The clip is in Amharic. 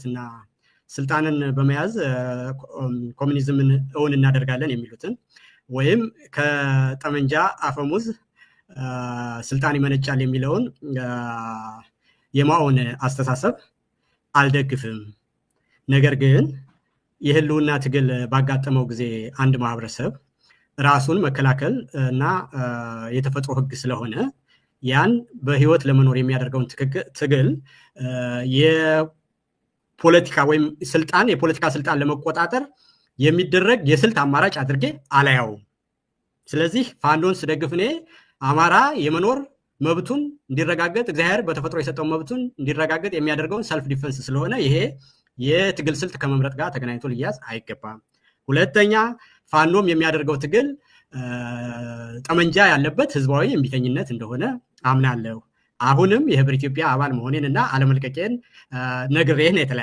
በማለትና ስልጣንን በመያዝ ኮሙኒዝምን እውን እናደርጋለን የሚሉትን ወይም ከጠመንጃ አፈሙዝ ስልጣን ይመነጫል የሚለውን የማኦን አስተሳሰብ አልደግፍም። ነገር ግን የህልውና ትግል ባጋጠመው ጊዜ አንድ ማህበረሰብ ራሱን መከላከል እና የተፈጥሮ ህግ ስለሆነ ያን በህይወት ለመኖር የሚያደርገውን ትግል የፖለቲካ ወይም የፖለቲካ ስልጣን ለመቆጣጠር የሚደረግ የስልት አማራጭ አድርጌ አላየውም። ስለዚህ ፋኖን ስደግፍ እኔ አማራ የመኖር መብቱን እንዲረጋገጥ እግዚአብሔር በተፈጥሮ የሰጠው መብቱን እንዲረጋገጥ የሚያደርገውን ሰልፍ ዲፌንስ ስለሆነ ይሄ የትግል ስልት ከመምረጥ ጋር ተገናኝቶ ሊያዝ አይገባም። ሁለተኛ ፋኖም የሚያደርገው ትግል ጠመንጃ ያለበት ህዝባዊ እምቢተኝነት እንደሆነ አምናለሁ። አሁንም የህብረ ኢትዮጵያ አባል መሆኔንና አለመልቀቄን ነግሬህ ነው የተለያየ